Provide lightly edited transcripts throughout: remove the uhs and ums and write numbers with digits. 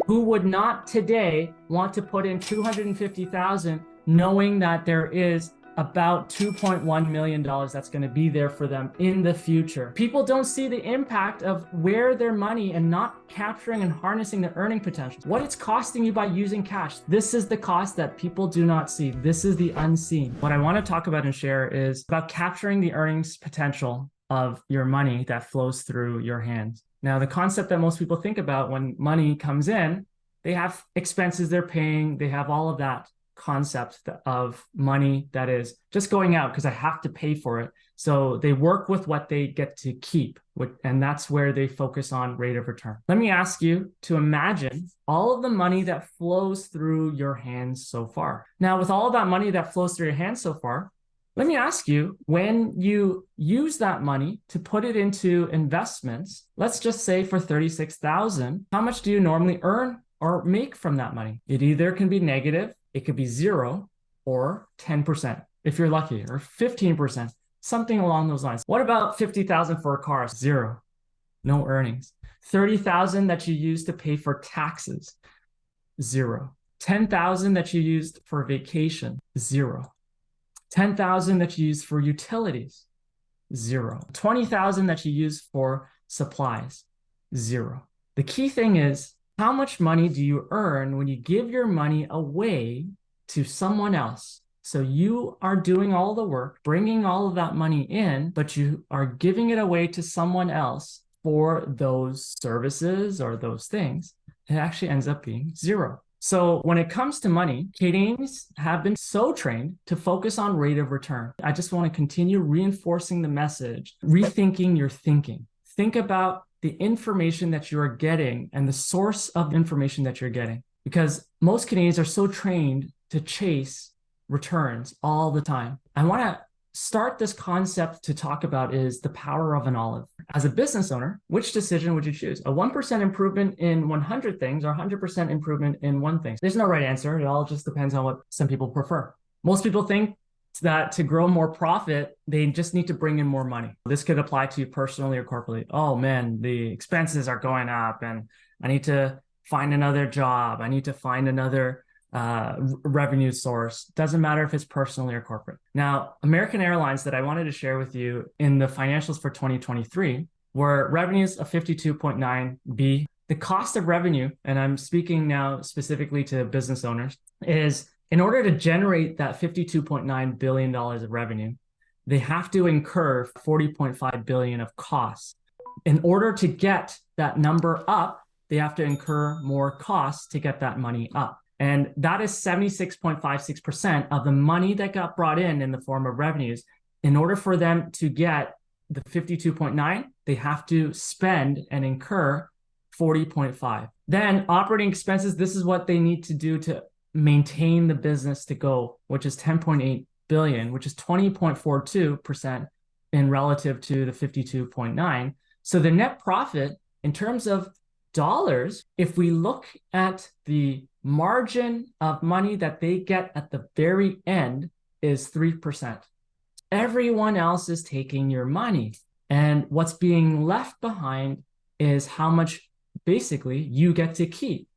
Who would not today want to put in $250,000 knowing that there is about $2.1 million that's going to be there for them in the future? People don't see the impact of where their money and not capturing and harnessing the earning potential. What it's costing you by using cash. This is the cost that people do not see. This is the unseen. What I want to talk about and share is about capturing the earnings potential of your money that flows through your hands. Now, the concept that most people think about when money comes in, they have expenses they're paying, they have all of that concept of money that is just going out because I have to pay for it. So they work with what they get to keep, and that's where they focus on rate of return. Let me ask you to imagine all of the money that flows through your hands so far. Now, with all of that money that flows through your hands so far, let me ask you, when you use that money to put it into investments, let's just say for $36,000, how much do you normally earn or make from that money? It either can be negative, it could be 0, or 10% if you're lucky, or 15%, something along those lines. What about $50,000 for a car? 0, no earnings. $30,000 that you use to pay for taxes? 0. $10,000 that you used for vacation? 0. $10,000 that you use for utilities? 0. $20,000 that you use for supplies? 0. The key thing is, how much money do you earn when you give your money away to someone else? So you are doing all the work, bringing all of that money in, but you are giving it away to someone else for those services or those things. It actually ends up being 0. So when it comes to money, Canadians have been so trained to focus on rate of return. I just want to continue reinforcing the message, rethinking your thinking. Think about the information that you are getting and the source of information that you're getting, because most Canadians are so trained to chase returns all the time. I want to start this concept to talk about is the power of an olive. As a business owner, which decision would you choose? A 1% improvement in 100 things or 100% improvement in one thing? There's no right answer. It all just depends on what some people prefer. Most people think that to grow more profit, they just need to bring in more money. This could apply to you personally or corporately. Oh man, the expenses are going up and I need to find another job. I need to find another revenue source. Doesn't matter if it's personally or corporate. Now, American Airlines that I wanted to share with you in the financials for 2023 were revenues of 52.9 B. The cost of revenue, and I'm speaking now specifically to business owners, is in order to generate that $52.9 billion of revenue, they have to incur $40.5 billion of costs. In order to get that number up, they have to incur more costs to get that money up. And that is 76.56% of the money that got brought in the form of revenues. In order for them to get the 52.9, they have to spend and incur 40.5. Then operating expenses, this is what they need to do to maintain the business to go, which is 10.8 billion, which is 20.42% in relative to the 52.9. So the net profit in terms of dollars, if we look at the margin of money that they get at the very end, is 3%. Everyone else is taking your money. And what's being left behind is how much basically you get to keep.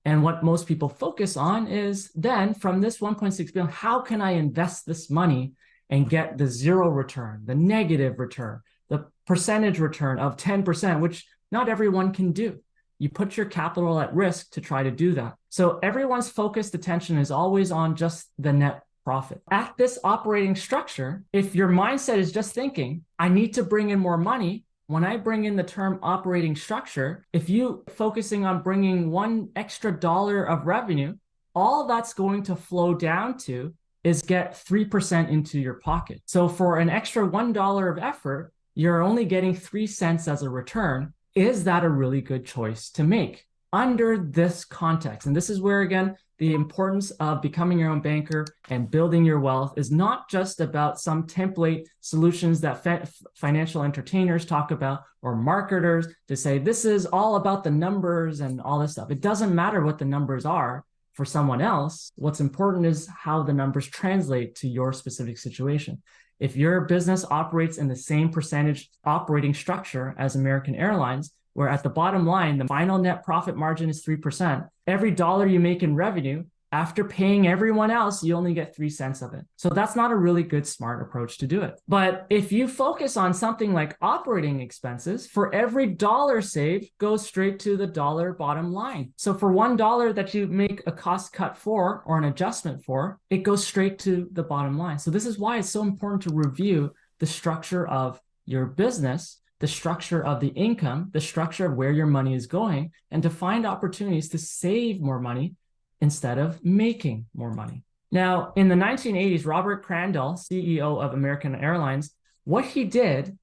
And what most people focus on is then from this 1.6 billion, how can I invest this money and get the 0 return, the negative return, the percentage return of 10%, which not everyone can do. You put your capital at risk to try to do that. So everyone's focused attention is always on just the net profit. At this operating structure, if your mindset is just thinking, I need to bring in more money, when I bring in the term operating structure, if you focusing on bringing $1 extra of revenue, all that's going to flow down to is get 3% into your pocket. So for an extra $1 of effort, you're only getting 3 cents as a return. Is that a really good choice to make under this context? And this is where, again, the importance of becoming your own banker and building your wealth is not just about some template solutions that financial entertainers talk about or marketers to say, this is all about the numbers and all this stuff. It doesn't matter what the numbers are for someone else. What's important is how the numbers translate to your specific situation. If your business operates in the same percentage operating structure as American Airlines, where at the bottom line, the final net profit margin is 3%. Every dollar you make in revenue, after paying everyone else, you only get 3 cents of it. So that's not a really good, smart approach to do it. But if you focus on something like operating expenses, for every dollar saved goes straight to the dollar bottom line. So for $1 that you make a cost cut for or an adjustment for, it goes straight to the bottom line. So this is why it's so important to review the structure of your business, the structure of the income, the structure of where your money is going, and to find opportunities to save more money instead of making more money. Now, in the 1980s, Robert Crandall, CEO of American Airlines, what he did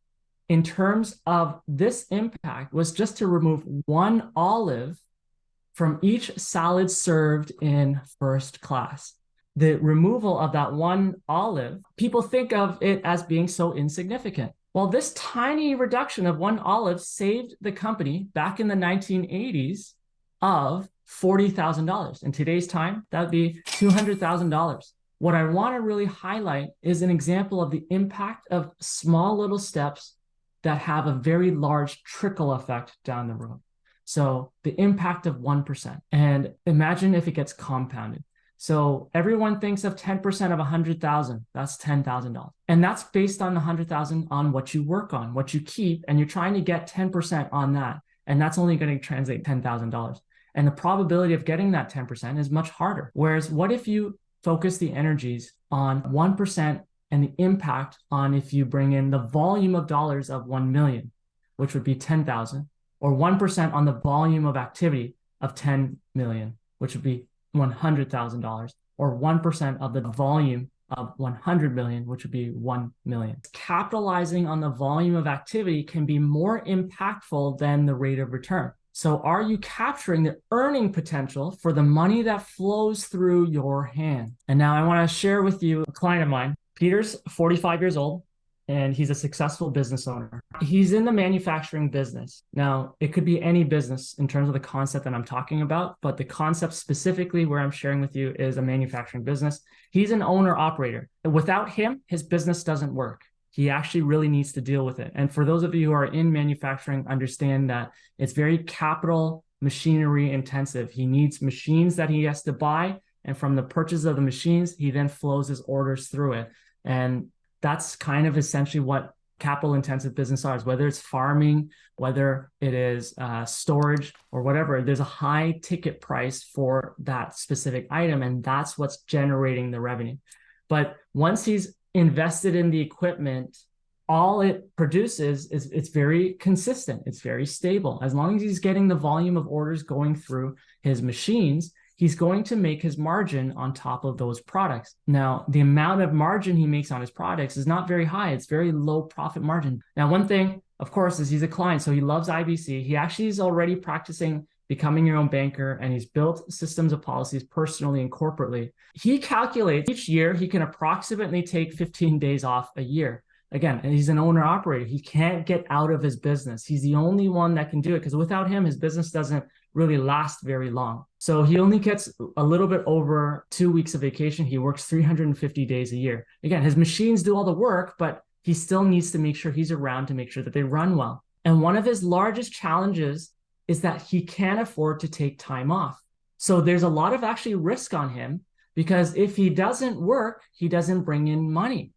in terms of this impact was just to remove 1 olive from each salad served in first class. The removal of that 1 olive, people think of it as being so insignificant. Well, this tiny reduction of 1 olive saved the company back in the 1980s of $40,000. In today's time, that would be $200,000. What I want to really highlight is an example of the impact of small little steps that have a very large trickle effect down the road. So the impact of 1%. And imagine if it gets compounded. So everyone thinks of 10% of 100,000, that's $10,000. And that's based on the 100,000 on what you work on, what you keep, and you're trying to get 10% on that. And that's only going to translate $10,000. And the probability of getting that 10% is much harder. Whereas what if you focus the energies on 1% and the impact on if you bring in the volume of dollars of 1 million, which would be 10,000, or 1% on the volume of activity of 10 million, which would be $100,000, or 1% of the volume of 100 million, which would be 1 million. Capitalizing on the volume of activity can be more impactful than the rate of return. So are you capturing the earning potential for the money that flows through your hand? And now I want to share with you a client of mine. Peter's 45 years old, and he's a successful business owner. He's in the manufacturing business. Now, it could be any business in terms of the concept that I'm talking about, but the concept specifically where I'm sharing with you is a manufacturing business. He's an owner-operator. Without him, his business doesn't work. He actually really needs to deal with it. And for those of you who are in manufacturing, understand that it's very capital machinery intensive. He needs machines that he has to buy. And from the purchase of the machines, he then flows his orders through it. And that's kind of essentially what capital intensive business are, whether it's farming, whether it is storage or whatever. There's a high ticket price for that specific item. And that's what's generating the revenue. But once he's invested in the equipment, all it produces is it's very consistent. It's very stable. As long as he's getting the volume of orders going through his machines, he's going to make his margin on top of those products. Now, the amount of margin he makes on his products is not very high. It's very low profit margin. Now, one thing, of course, is he's a client, so he loves IBC. He actually is already practicing becoming your own banker, and he's built systems of policies personally and corporately. He calculates each year he can approximately take 15 days off a year. Again, he's an owner operator. He can't get out of his business. He's the only one that can do it because without him, his business doesn't really last very long. So he only gets a little bit over 2 weeks of vacation. He works 350 days a year. Again, his machines do all the work, but he still needs to make sure he's around to make sure that they run well. And one of his largest challenges is that he can't afford to take time off. So there's a lot of actually risk on him because if he doesn't work, he doesn't bring in money.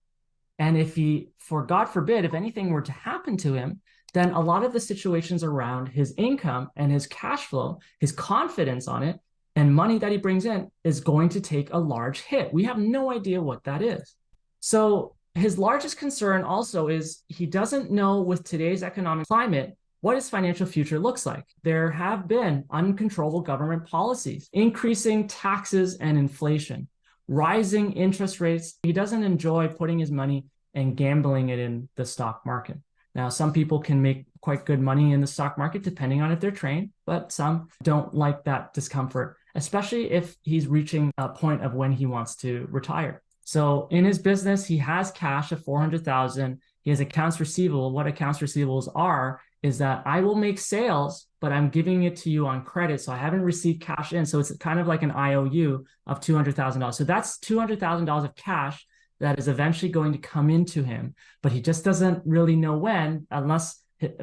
And if he, for God forbid, if anything were to happen to him, then a lot of the situations around his income and his cash flow, his confidence on it, and money that he brings in is going to take a large hit. We have no idea what that is. So his largest concern also is he doesn't know with today's economic climate what his financial future looks like. There have been uncontrollable government policies, increasing taxes and inflation, rising interest rates. He doesn't enjoy putting his money and gambling it in the stock market. Now, some people can make quite good money in the stock market depending on if they're trained, but some don't like that discomfort, especially if he's reaching a point of when he wants to retire. So in his business, he has cash of $400,000. He has accounts receivable. What accounts receivables are is that I will make sales, but I'm giving it to you on credit. So I haven't received cash in. So it's kind of like an IOU of $200,000. So that's $200,000 of cash that is eventually going to come into him, but he just doesn't really know when, unless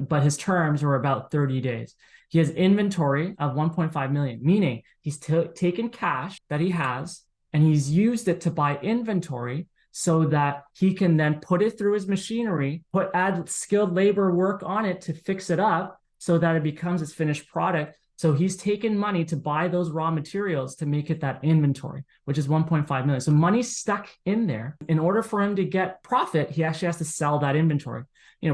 but his terms were about 30 days. He has inventory of 1.5 million, meaning he's taken cash that he has and he's used it to buy inventory so that he can then put it through his machinery, add skilled labor work on it to fix it up so that it becomes his finished product. So he's taken money to buy those raw materials to make it that inventory, which is 1.5 million. So money's stuck in there. In order for him to get profit, he actually has to sell that inventory.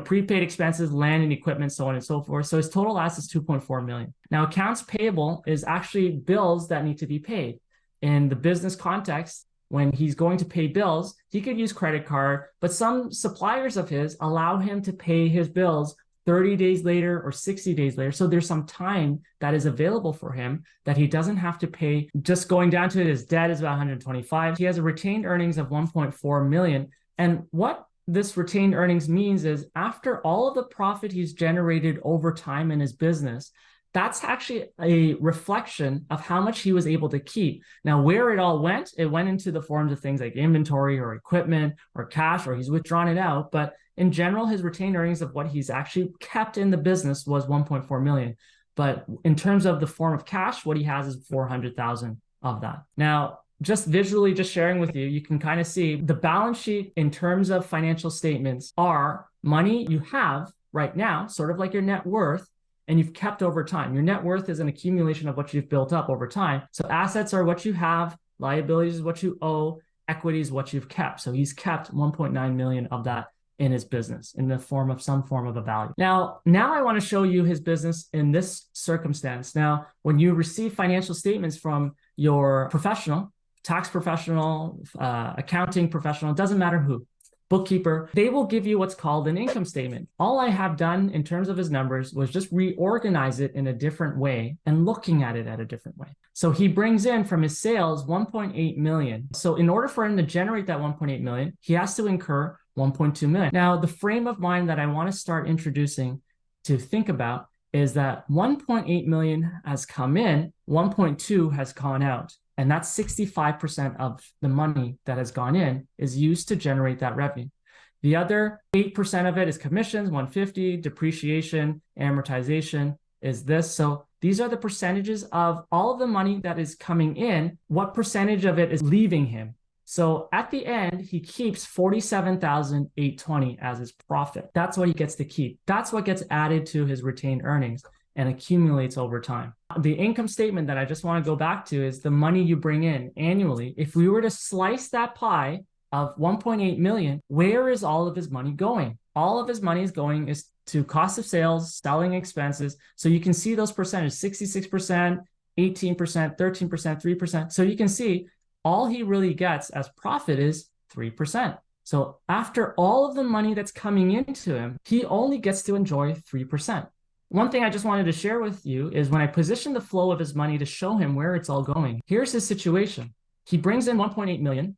Prepaid expenses, land and equipment, so on and so forth. So his total assets is 2.4 million. Now, accounts payable is actually bills that need to be paid. In the business context, when he's going to pay bills, he could use credit card, but some suppliers of his allow him to pay his bills 30 days later or 60 days later. So there's some time that is available for him that he doesn't have to pay. Just going down to it, his debt is about 125. He has a retained earnings of 1.4 million. And what this retained earnings means is after all of the profit he's generated over time in his business, that's actually a reflection of how much he was able to keep. Now, where it all went, it went into the forms of things like inventory or equipment or cash, or he's withdrawn it out. But in general, his retained earnings of what he's actually kept in the business was 1.4 million. But in terms of the form of cash, what he has is 400,000 of that. Now, just visually, just sharing with you, you can kind of see the balance sheet in terms of financial statements are money you have right now, sort of like your net worth, and you've kept over time. Your net worth is an accumulation of what you've built up over time. So assets are what you have, liabilities is what you owe, equity is what you've kept. So he's kept 1.9 million of that in his business in the form of some form of a value. Now I want to show you his business in this circumstance. Now, when you receive financial statements from your professional, tax professional, accounting professional, it doesn't matter who, bookkeeper, they will give you what's called an income statement. All I have done in terms of his numbers was just reorganize it in a different way and looking at it at a different way. So he brings in from his sales 1.8 million. So in order for him to generate that 1.8 million, he has to incur 1.2 million. Now, the frame of mind that I want to start introducing to think about is that 1.8 million has come in, 1.2 has gone out. And that's 65% of the money that has gone in is used to generate that revenue. The other 8% of it is commissions, 150, depreciation, amortization is this. So these are the percentages of all of the money that is coming in. What percentage of it is leaving him? So at the end, he keeps 47,820 as his profit. That's what he gets to keep. That's what gets added to his retained earnings and accumulates over time. The income statement that I just want to go back to is the money you bring in annually. If we were to slice that pie of 1.8 million, where is all of his money going? All of his money is going to cost of sales, selling expenses. So you can see those percentages, 66%, 18%, 13%, 3%. So you can see all he really gets as profit is 3%. So after all of the money that's coming into him, he only gets to enjoy 3%. One thing I just wanted to share with you is when I position the flow of his money to show him where it's all going, here's his situation. He brings in 1.8 million.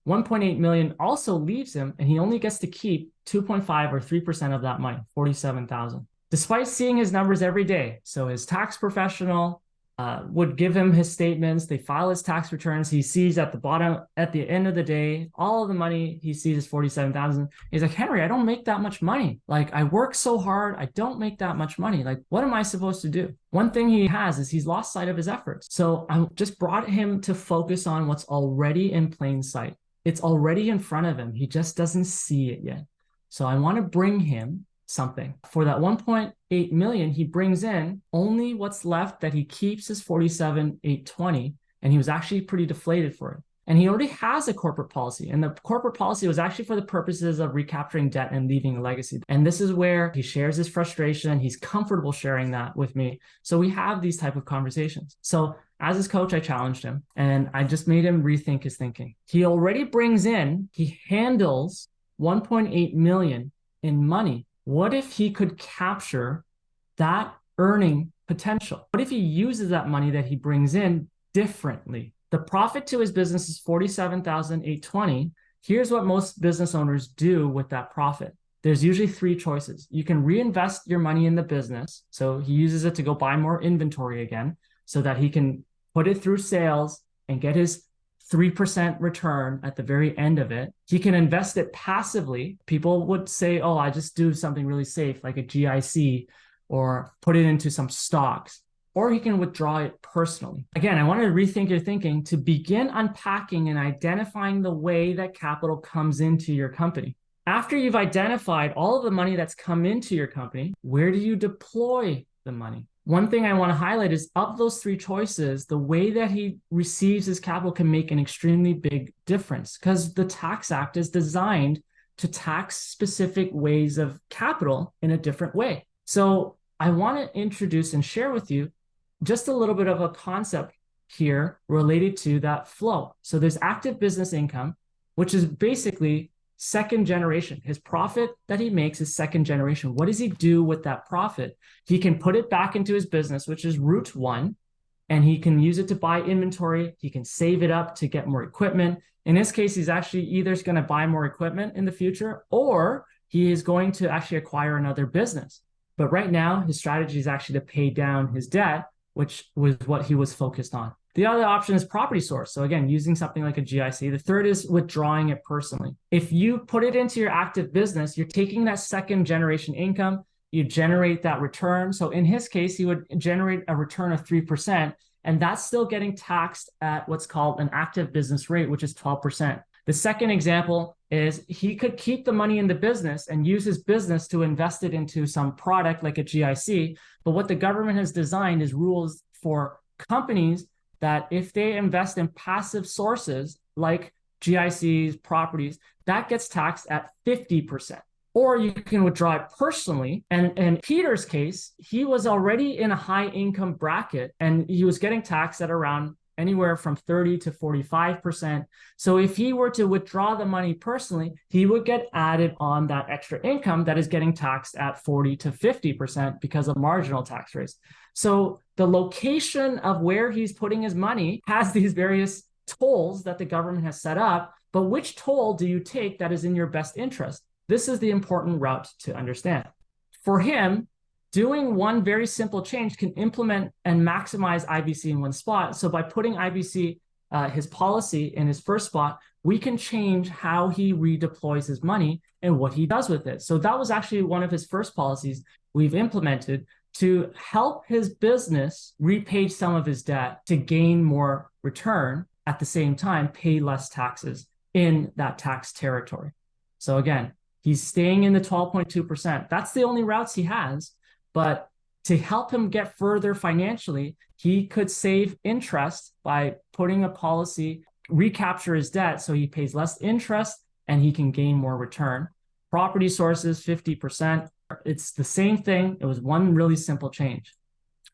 1.8 million also leaves him, and he only gets to keep 2.5 or 3% of that money, 47,000. Despite seeing his numbers every day, so his tax professional would give him his statements, they file his tax returns, he sees at the bottom, at the end of the day, all of the money he sees is 47,000. He's like, Henry, I don't make that much money. Like, I work so hard, I don't make that much money. Like, what am I supposed to do? One thing he has is he's lost sight of his efforts. So I just brought him to focus on what's already in plain sight. It's already in front of him. He just doesn't see it yet. So I want to bring him something. For that 1.8 million, he brings in only what's left that he keeps is 47,820, and he was actually pretty deflated for it. And he already has a corporate policy, and the corporate policy was actually for the purposes of recapturing debt and leaving a legacy. And this is where he shares his frustration. He's comfortable sharing that with me. So we have these type of conversations. So as his coach, I challenged him, and I just made him rethink his thinking. He already brings in, he handles 1.8 million in money. What if he could capture that earning potential? What if he uses that money that he brings in differently? The profit to his business is 47,820. Here's what most business owners do with that profit. There's usually three choices. You can reinvest your money in the business. So he uses it to go buy more inventory again so that he can put it through sales and get his 3% return at the very end of it. He can invest it passively. People would say, oh, I just do something really safe like a GIC or put it into some stocks. Or he can withdraw it personally. Again, I want to rethink your thinking to begin unpacking and identifying the way that capital comes into your company. After you've identified all of the money that's come into your company, where do you deploy the money? One thing I want to highlight is of those three choices, the way that he receives his capital can make an extremely big difference because the Tax Act is designed to tax specific ways of capital in a different way. So I want to introduce and share with you just a little bit of a concept here related to that flow. So there's active business income, which is basically second generation. His profit that he makes is second generation. What does he do with that profit? He can put it back into his business, which is route one, and he can use it to buy inventory. He can save it up to get more equipment. In this case, he's actually either going to buy more equipment in the future, or he is going to actually acquire another business. But right now, his strategy is actually to pay down his debt, which was what he was focused on. The other option is property source. So again, using something like a GIC. The third is withdrawing it personally. If you put it into your active business, you're taking that second generation income, you generate that return. So in his case, he would generate a return of 3%, and that's still getting taxed at what's called an active business rate, which is 12%. The second example is he could keep the money in the business and use his business to invest it into some product like a GIC. But what the government has designed is rules for companies that if they invest in passive sources like GICs, properties, that gets taxed at 50%. Or you can withdraw it personally. And in Peter's case, he was already in a high income bracket and he was getting taxed at around anywhere from 30 to 45%. So if he were to withdraw the money personally, he would get added on that extra income that is getting taxed at 40 to 50% because of marginal tax rates. So the location of where he's putting his money has these various tolls that the government has set up, but which toll do you take that is in your best interest? This is the important route to understand. For him, doing one very simple change can implement and maximize IBC in one spot. So by putting IBC, his policy in his first spot, we can change how he redeploys his money and what he does with it. So that was actually one of his first policies we've implemented to help his business repay some of his debt to gain more return, at the same time, pay less taxes in that tax territory. So again, he's staying in the 12.2%. That's the only routes he has. But to help him get further financially, he could save interest by putting a policy, recapture his debt so he pays less interest and he can gain more return. Property sources, 50%. It's the same thing. It was one really simple change.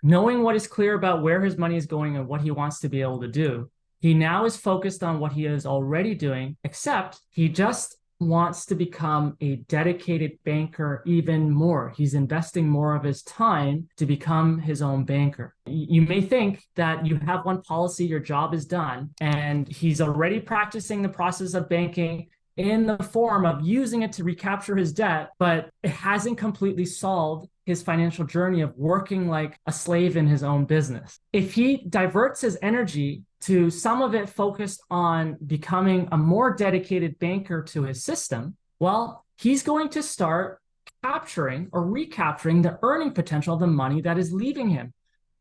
Knowing what is clear about where his money is going and what he wants to be able to do, he now is focused on what he is already doing, except he just wants to become a dedicated banker even more. He's investing more of his time to become his own banker. You may think that you have one policy, your job is done, and he's already practicing the process of banking in the form of using it to recapture his debt, but it hasn't completely solved his financial journey of working like a slave in his own business. If he diverts his energy to some of it focused on becoming a more dedicated banker to his system, well, he's going to start capturing or recapturing the earning potential of the money that is leaving him,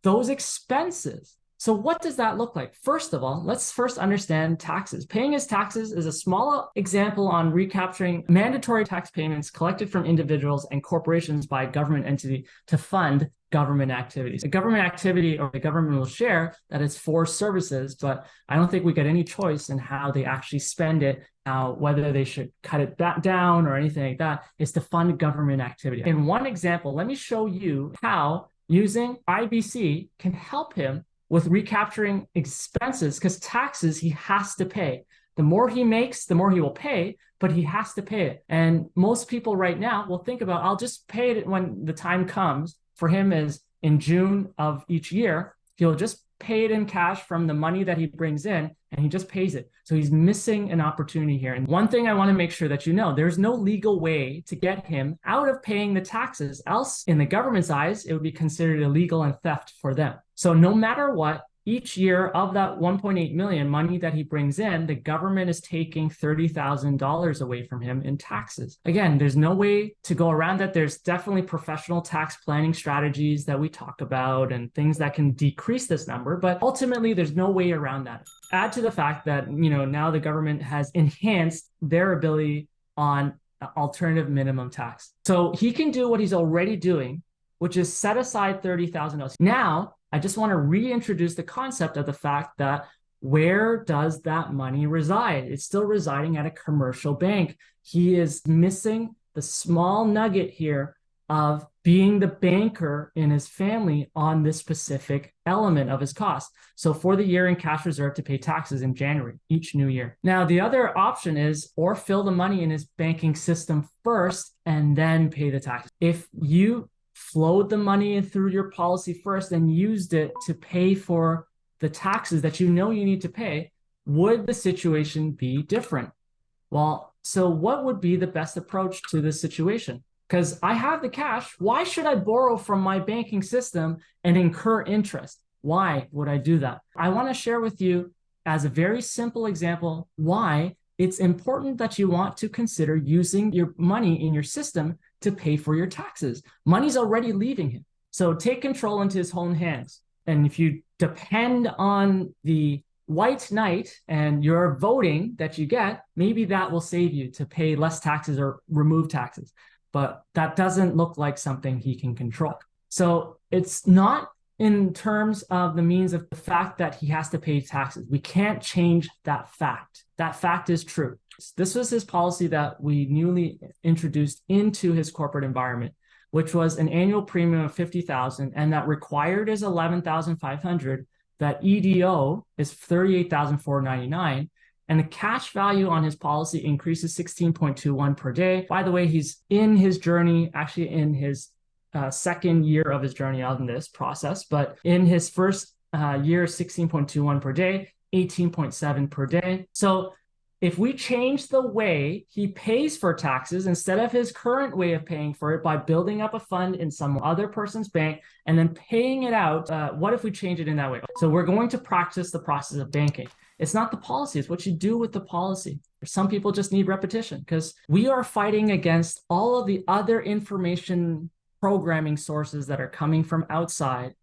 those expenses. So what does that look like? First of all, let's first understand taxes. Paying his taxes is a small example on recapturing mandatory tax payments collected from individuals and corporations by a government entity to fund government activities. A government activity, or the government will share that it's for services, but I don't think we get any choice in how they actually spend it, whether they should cut it down or anything like that, is to fund government activity. In one example, let me show you how using IBC can help him with recapturing expenses, because taxes he has to pay. The more he makes, the more he will pay, but he has to pay it. And most people right now will think about, I'll just pay it when the time comes. For him is in June of each year, he'll just pay it in cash from the money that he brings in, and he just pays it. So he's missing an opportunity here. And one thing I want to make sure that you know, there's no legal way to get him out of paying the taxes. Else, in the government's eyes, it would be considered illegal and theft for them. So no matter what, each year of that 1.8 million money that he brings in, the government is taking $30,000 away from him in taxes. Again, there's no way to go around that. There's definitely professional tax planning strategies that we talk about and things that can decrease this number, but ultimately there's no way around that. Add to the fact that, now the government has enhanced their ability on alternative minimum tax. So he can do what he's already doing, which is set aside $30,000. Now, I just want to reintroduce the concept of the fact that where does that money reside? It's still residing at a commercial bank. He is missing the small nugget here of being the banker in his family on this specific element of his cost. So for the year in cash reserve to pay taxes in January, each new year. Now, the other option is, or fill the money in his banking system first and then pay the taxes. If you flowed the money in through your policy first and used it to pay for the taxes that you need to pay, would the situation be different? Well, so what would be the best approach to this situation? Because I have the cash. Why should I borrow from my banking system and incur interest? Why would I do that? I want to share with you as a very simple example why it's important that you want to consider using your money in your system to pay for your taxes. Money's already leaving him. So take control into his own hands. And if you depend on the white knight and your voting that you get, maybe that will save you to pay less taxes or remove taxes. But that doesn't look like something he can control. So it's not in terms of the means of the fact that he has to pay taxes. We can't change that fact. That fact is true. This was his policy that we newly introduced into his corporate environment, which was an annual premium of $50,000, and that required is $11,500. That EDO is $38,499. And the cash value on his policy increases 16.21 per day. By the way, he's in his journey, actually in his second year of his journey on this process. But in his first year, 16.21 per day, 18.7 per day. So if we change the way he pays for taxes instead of his current way of paying for it by building up a fund in some other person's bank and then paying it out, what if we change it in that way? So we're going to practice the process of banking. It's not the policy, it's what you do with the policy. Some people just need repetition because we are fighting against all of the other information programming sources that are coming from outside,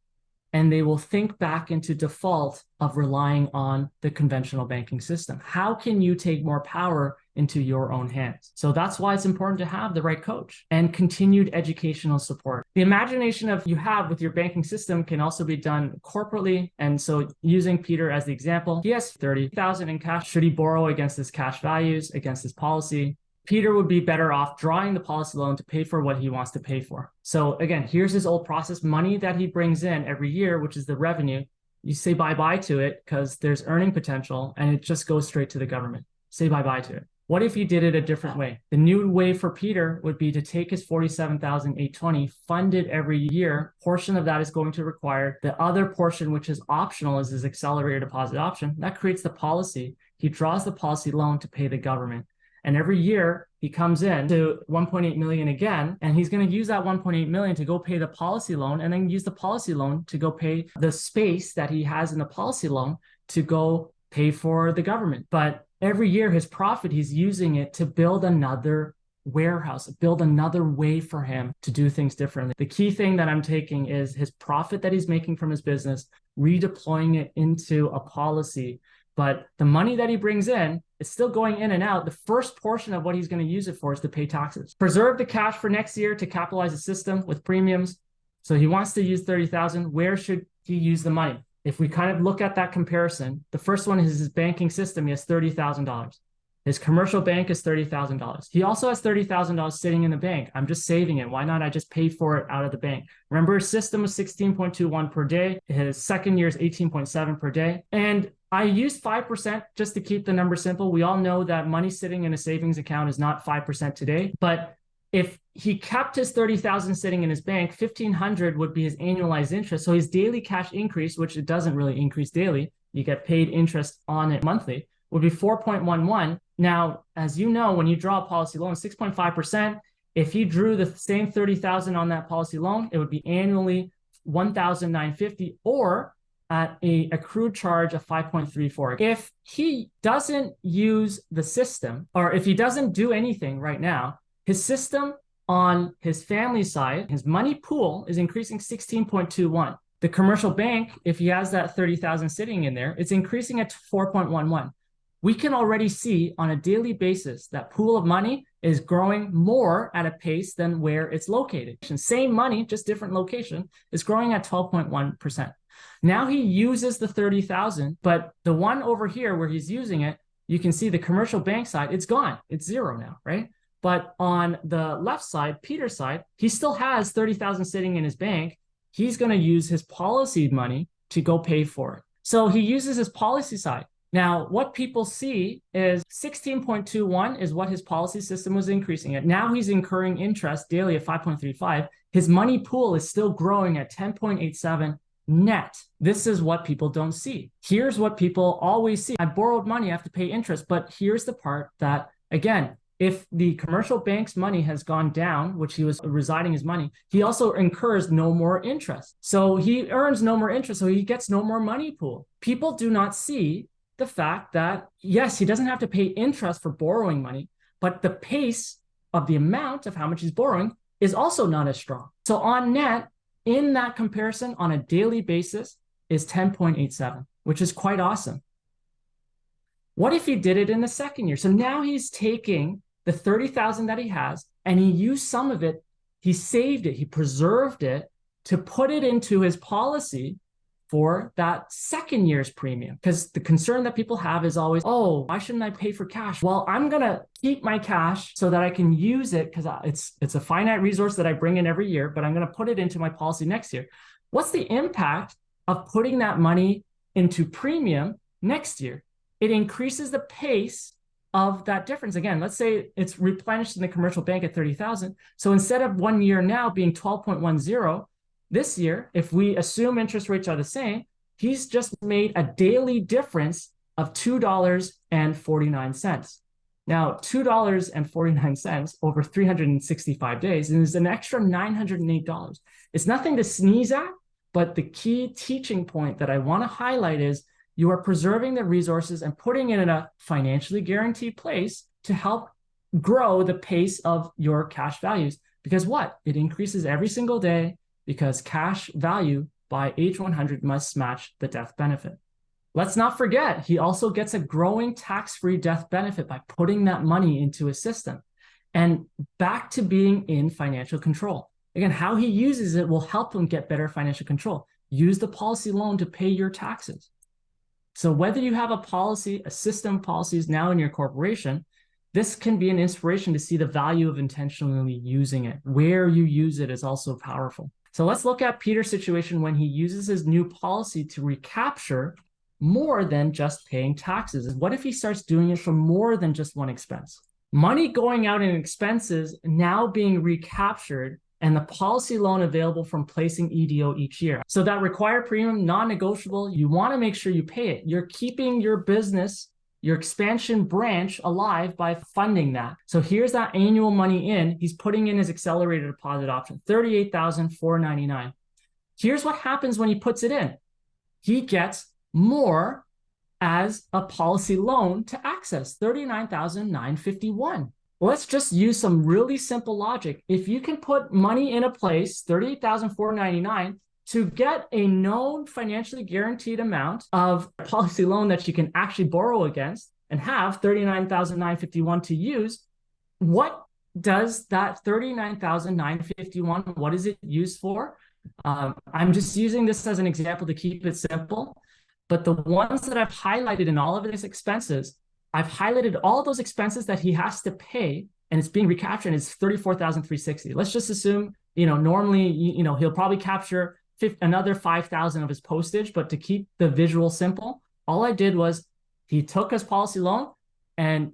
and they will think back into default of relying on the conventional banking system. How can you take more power into your own hands? So that's why it's important to have the right coach and continued educational support. The imagination of you have with your banking system can also be done corporately. And so using Peter as the example, he has $30,000 in cash. Should he borrow against his cash values, against his policy? Peter would be better off drawing the policy loan to pay for what he wants to pay for. So again, here's his old process. Money that he brings in every year, which is the revenue, you say bye-bye to it because there's earning potential and it just goes straight to the government. Say bye-bye to it. What if you did it a different way? The new way for Peter would be to take his $47,820, fund it every year. Portion of that is going to require. The other portion, which is optional, is his accelerated deposit option. That creates the policy. He draws the policy loan to pay the government. And every year he comes in to 1.8 million again, and he's going to use that 1.8 million to go pay the policy loan and then use the policy loan to go pay the space that he has in the policy loan to go pay for the government. But every year his profit, he's using it to build another warehouse, build another way for him to do things differently. The key thing that I'm taking is his profit that he's making from his business, redeploying it into a policy. But the money that he brings in is still going in and out. The first portion of what he's going to use it for is to pay taxes. Preserve the cash for next year to capitalize the system with premiums. So he wants to use $30,000. Where should he use the money? If we kind of look at that comparison, the first one is his banking system. He has $30,000. His commercial bank is $30,000. He also has $30,000 sitting in the bank. I'm just saving it. Why not I just pay for it out of the bank? Remember, his system was 16.21 per day. His second year is 18.7 per day. And I used 5% just to keep the number simple. We all know that money sitting in a savings account is not 5% today. But if he kept his $30,000 sitting in his bank, $1,500 would be his annualized interest. So his daily cash increase, which it doesn't really increase daily, you get paid interest on it monthly, would be 4.11. Now, as you know, when you draw a policy loan, 6.5%, if he drew the same $30,000 on that policy loan, it would be annually $1,950, or at a accrued charge of 5.34. If he doesn't use the system, or if he doesn't do anything right now, his system on his family side, his money pool is increasing 16.21. The commercial bank, if he has that 30,000 sitting in there, it's increasing at 4.11. We can already see on a daily basis that pool of money is growing more at a pace than where it's located. Same money, just different location, is growing at 12.1%. Now he uses the 30,000, but the one over here where he's using it, you can see the commercial bank side, it's gone. It's zero now, right? But on the left side, Peter's side, he still has 30,000 sitting in his bank. He's going to use his policy money to go pay for it. So he uses his policy side. Now, what people see is 16.21 is what his policy system was increasing at. Now he's incurring interest daily at 5.35. His money pool is still growing at 10.87 net. This is what people don't see. Here's what people always see. I borrowed money, I have to pay interest. But here's the part that, again, if the commercial bank's money has gone down, which he was residing his money, he also incurs no more interest. So he earns no more interest, so he gets no more money pool. People do not see the fact that, yes, he doesn't have to pay interest for borrowing money, but the pace of the amount of how much he's borrowing is also not as strong. So on net, in that comparison on a daily basis is 10.87, which is quite awesome. What if he did it in the second year? So now he's taking the 30,000 that he has and he used some of it, he saved it, he preserved it to put it into his policy for that second year's premium. Because the concern that people have is always, oh, why shouldn't I pay for cash? Well, I'm going to keep my cash so that I can use it because it's a finite resource that I bring in every year, but I'm going to put it into my policy next year. What's the impact of putting that money into premium next year? It increases the pace of that difference. Again, let's say it's replenished in the commercial bank at 30,000. So instead of 1 year now being 12.10, this year, if we assume interest rates are the same, he's just made a daily difference of $2.49. Now, $2.49 over 365 days is an extra $908. It's nothing to sneeze at, but the key teaching point that I want to highlight is you are preserving the resources and putting it in a financially guaranteed place to help grow the pace of your cash values. Because what? It increases every single day, because cash value by age 100 must match the death benefit. Let's not forget, he also gets a growing tax-free death benefit by putting that money into his system. And back to being in financial control. Again, how he uses it will help him get better financial control. Use the policy loan to pay your taxes. So whether you have a policy, a system of policies now in your corporation, this can be an inspiration to see the value of intentionally using it. Where you use it is also powerful. So let's look at Peter's situation when he uses his new policy to recapture more than just paying taxes. What if he starts doing it for more than just one expense? Money going out in expenses now being recaptured and the policy loan available from placing EDO each year. So that required premium, non-negotiable, you want to make sure you pay it. You're keeping your business, your expansion branch alive by funding that. So here's that annual money in. He's putting in his accelerated deposit option, $38,499. Here's what happens when he puts it in. He gets more as a policy loan to access, $39,951. Let's just use some really simple logic. If you can put money in a place, $38,499, to get a known financially guaranteed amount of policy loan that you can actually borrow against and have $39,951 to use, what does that $39,951, what is it used for? I'm just using this as an example to keep it simple, but the ones that I've highlighted in all of his expenses, I've highlighted all those expenses that he has to pay and it's being recaptured, and it's $34,360. Let's just assume, normally, he'll probably capture another 5,000 of his postage, but to keep the visual simple, all I did was he took his policy loan and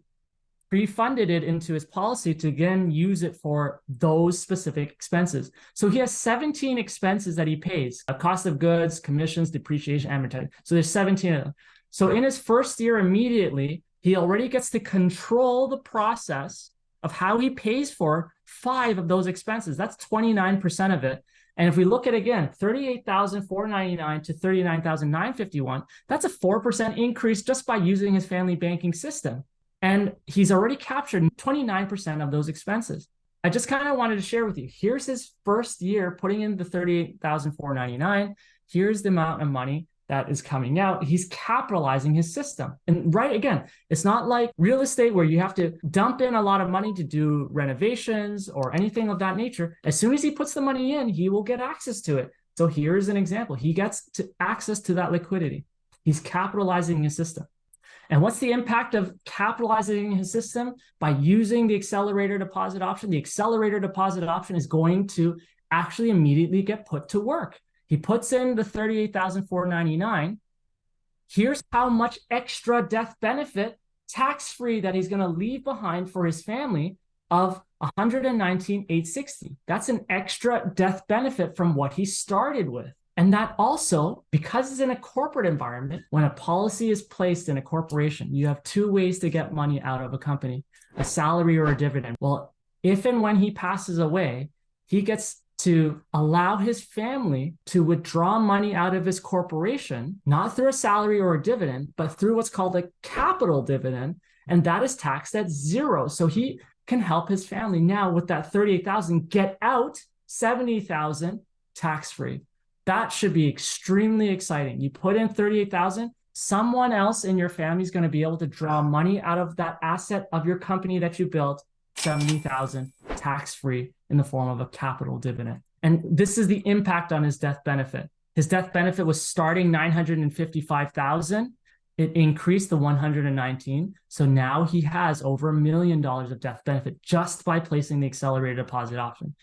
pre-funded it into his policy to again use it for those specific expenses. So he has 17 expenses that he pays: a cost of goods, commissions, depreciation, amortization. So there's 17 of them. So in his first year immediately, he already gets to control the process of how he pays for 5 of those expenses. That's 29% of it. And if we look at, again, 38,499 to 39,951, that's a 4% increase just by using his family banking system. And he's already captured 29% of those expenses. I just kind of wanted to share with you, here's his first year putting in the 38,499. Here's the amount of money that is coming out. He's capitalizing his system. And right, again, it's not like real estate where you have to dump in a lot of money to do renovations or anything of that nature. As soon as he puts the money in, he will get access to it. So here's an example. He gets access to that liquidity. He's capitalizing his system. And what's the impact of capitalizing his system? By using the accelerator deposit option, the accelerator deposit option is going to actually immediately get put to work. He puts in the 38,499. Here's how much extra death benefit, tax-free, that he's going to leave behind for his family of 119,860. That's an extra death benefit from what he started with. And that also, because it's in a corporate environment, when a policy is placed in a corporation, you have two ways to get money out of a company, a salary or a dividend. Well, if and when he passes away, he gets to allow his family to withdraw money out of his corporation, not through a salary or a dividend, but through what's called a capital dividend. And that is taxed at zero. So he can help his family now with that 38,000 get out 70,000 tax-free. That should be extremely exciting. You put in 38,000, someone else in your family is going to be able to draw money out of that asset of your company that you built, 70,000 tax-free in the form of a capital dividend. And this is the impact on his death benefit. His death benefit was starting 955,000. It increased to 119. So now he has over $1 million of death benefit just by placing the accelerated deposit option.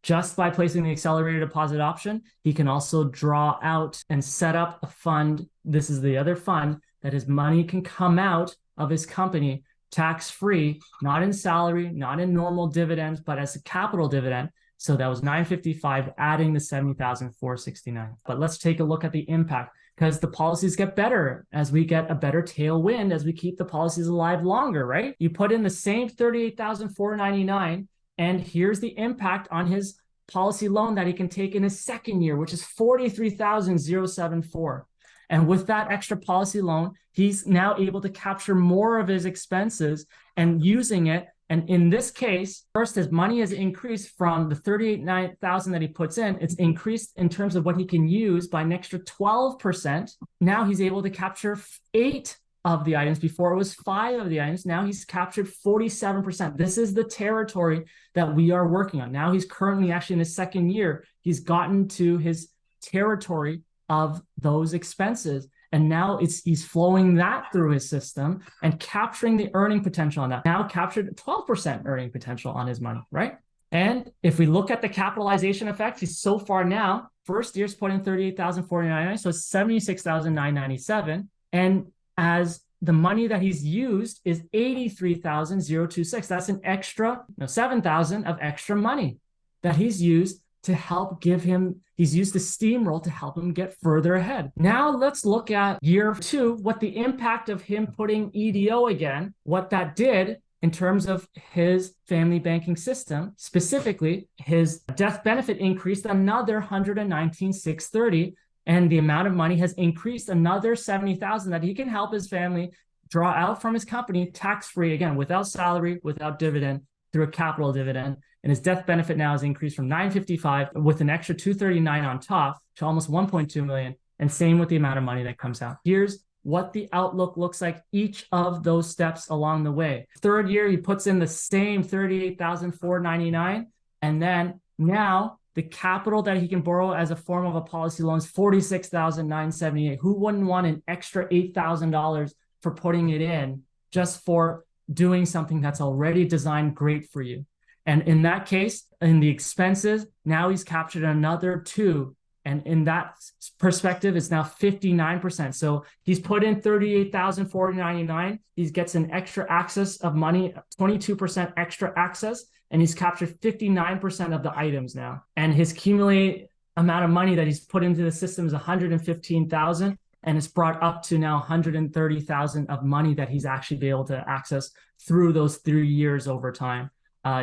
Just by placing the accelerated deposit option, he can also draw out and set up a fund. This is the other fund that his money can come out of his company tax-free, not in salary, not in normal dividends, but as a capital dividend. So that was 955, adding the 70,469. But let's take a look at the impact, because the policies get better as we get a better tailwind, as we keep the policies alive longer, right? You put in the same 38,499, and here's the impact on his policy loan that he can take in his second year, which is 43,074. And with that extra policy loan, he's now able to capture more of his expenses and using it. And in this case, first, his money has increased from the 38,000 that he puts in. It's increased in terms of what he can use by an extra 12%. Now he's able to capture 8 of the items. Before it was 5 of the items. Now he's captured 47%. This is the territory that we are working on. Now he's currently actually in his second year. He's gotten to his territory of those expenses. And now he's flowing that through his system and capturing the earning potential on that. Now captured 12% earning potential on his money, right? And if we look at the capitalization effect, he's so far now, first year's put in 38,499, so it's 76,997. And as the money that he's used is 83,026. That's an extra, 7,000 of extra money that he's used to help give him, he's used the steamroll to help him get further ahead. Now let's look at year 2, what the impact of him putting EDO again, what that did in terms of his family banking system. Specifically, his death benefit increased another 119,630. And the amount of money has increased another 70,000 that he can help his family draw out from his company tax-free, again, without salary, without dividend, through a capital dividend. And his death benefit now has increased from 955 with an extra 239 on top to almost 1.2 million. And same with the amount of money that comes out. Here's what the outlook looks like each of those steps along the way. Third year, he puts in the same 38,499. And then now the capital that he can borrow as a form of a policy loan is 46,978. Who wouldn't want an extra $8,000 for putting it in just for doing something that's already designed great for you? And in that case, in the expenses, now he's captured another 2. And in that perspective, it's now 59%. So he's put in 38,499. He gets an extra access of money, 22% extra access, and he's captured 59% of the items now. And his cumulative amount of money that he's put into the system is 115,000, and it's brought up to now 130,000 of money that he's actually be able to access through those 3 years over time.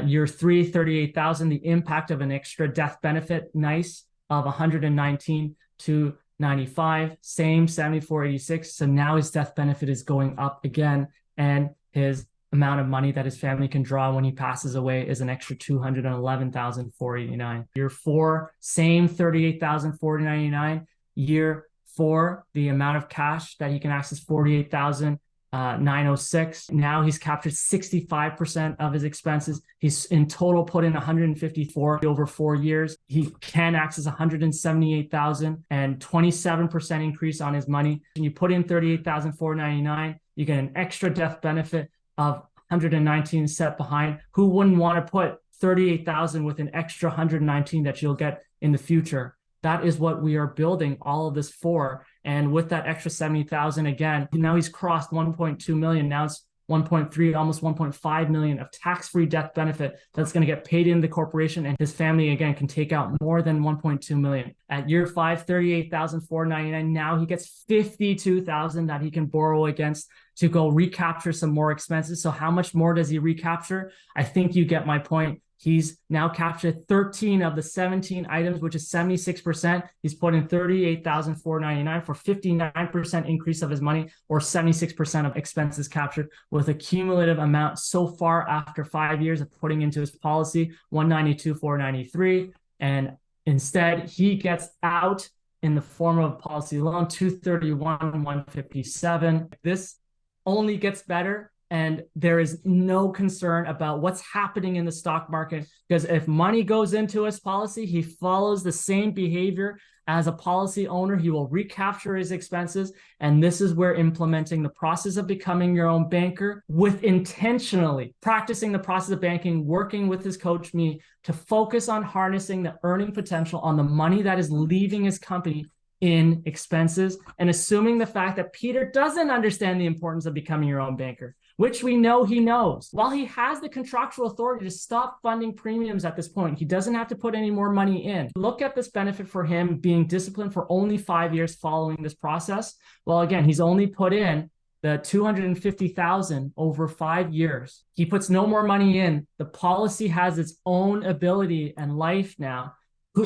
Year 3, 38,000, the impact of an extra death benefit, nice. of 119 to 95, same 74.86. So now his death benefit is going up again, and his amount of money that his family can draw when he passes away is an extra 211,489. Year 4, same 38,499. Year 4, the amount of cash that he can access, 48,906. Now he's captured 65% of his expenses. He's in total put in 154 over 4 years. He can access 178,000 and 27% increase on his money. And you put in 38,499, you get an extra death benefit of 119 set behind. Who wouldn't want to put 38,000 with an extra 119 that you'll get in the future? That is what we are building all of this for. And with that extra 70,000, again, now he's crossed 1.2 million. Now it's 1.3, almost 1.5 million of tax-free death benefit that's going to get paid in the corporation, and his family again can take out more than 1.2 million. At year 5, 38,499. Now he gets 52,000 that he can borrow against to go recapture some more expenses. So how much more does he recapture? I think you get my point. He's now captured 13 of the 17 items, which is 76%. He's put in 38,499 for 59% increase of his money, or 76% of expenses captured, with a cumulative amount so far after 5 years of putting into his policy, 192,493. And instead, he gets out in the form of a policy loan, 231,157. This only gets better. And there is no concern about what's happening in the stock market, because if money goes into his policy, he follows the same behavior as a policy owner. He will recapture his expenses. And this is where implementing the process of becoming your own banker, with intentionally practicing the process of banking, working with his coach, me, to focus on harnessing the earning potential on the money that is leaving his company in expenses, and assuming the fact that Peter doesn't understand the importance of becoming your own banker, which we know he knows. While he has the contractual authority to stop funding premiums at this point, he doesn't have to put any more money in. Look at this benefit for him being disciplined for only 5 years following this process. Well, again, he's only put in the 250,000 over 5 years. He puts no more money in. The policy has its own ability and life now.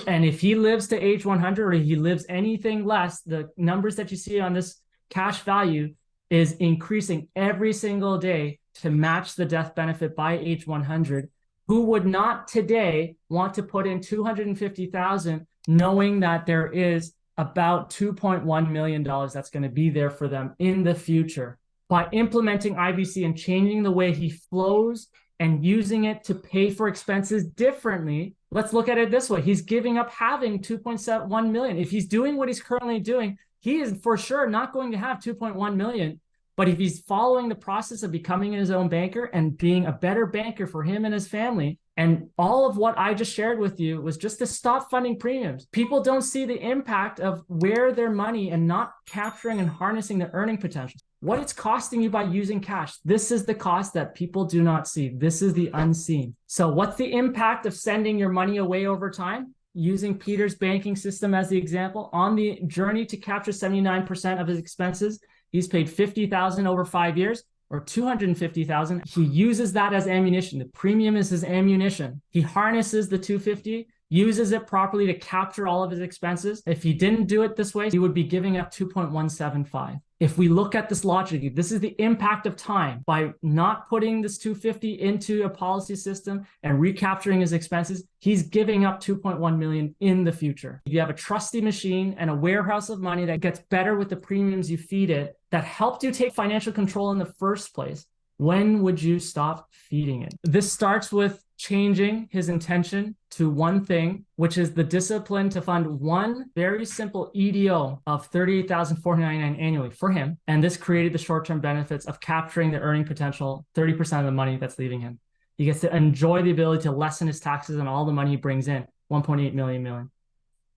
And if he lives to age 100, or he lives anything less, the numbers that you see on this cash value is increasing every single day to match the death benefit by age 100. Who would not today want to put in 250,000, knowing that there is about $2.1 million that's going to be there for them in the future? By implementing IBC and changing the way he flows and using it to pay for expenses differently, let's look at it this way. He's giving up having 2.1 million. If he's doing what he's currently doing, he is for sure not going to have 2.1 million. But if he's following the process of becoming his own banker and being a better banker for him and his family, and all of what I just shared with you was just to stop funding premiums. People don't see the impact of where their money and not capturing and harnessing the earning potential. What it's costing you by using cash. This is the cost that people do not see. This is the unseen. So what's the impact of sending your money away over time? Using Peter's banking system as the example, on the journey to capture 79% of his expenses, he's paid 50,000 over 5 years, or 250,000. He uses that as ammunition. The premium is his ammunition. He harnesses the 250, uses it properly to capture all of his expenses. If he didn't do it this way, he would be giving up 2.175. If we look at this logically, this is the impact of time. By not putting this 250 into a policy system and recapturing his expenses, he's giving up 2.1 million in the future. You have a trusty machine and a warehouse of money that gets better with the premiums you feed it, that helped you take financial control in the first place. When would you stop feeding it? This starts with changing his intention to one thing, which is the discipline to fund one very simple EDO of $38,499 annually for him. And this created the short-term benefits of capturing the earning potential, 30% of the money that's leaving him. He gets to enjoy the ability to lessen his taxes and all the money he brings in, 1.8 million.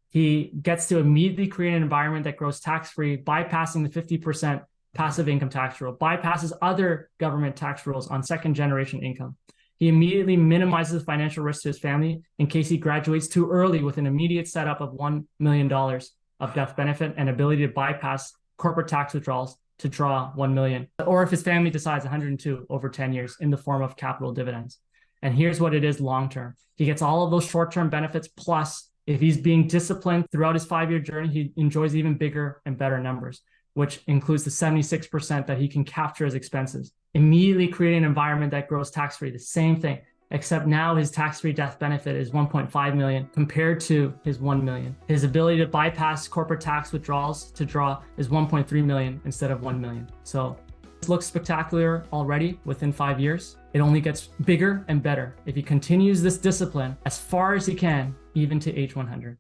He gets to immediately create an environment that grows tax-free, bypassing the 50% passive income tax rule, bypasses other government tax rules on second-generation income. He immediately minimizes financial risk to his family in case he graduates too early, with an immediate setup of $1 million of death benefit and ability to bypass corporate tax withdrawals to draw 1 million. Or if his family decides, 102 over 10 years in the form of capital dividends. And here's what it is long-term. He gets all of those short-term benefits plus If he's being disciplined throughout his 5-year journey, he enjoys even bigger and better numbers, which includes the 76% that he can capture as expenses. Immediately creating an environment that grows tax-free, the same thing, except now his tax-free death benefit is 1.5 million compared to his 1 million. His ability to bypass corporate tax withdrawals to draw is 1.3 million instead of 1 million. So it looks spectacular already within 5 years. It only gets bigger and better if he continues this discipline as far as he can, even to age 100.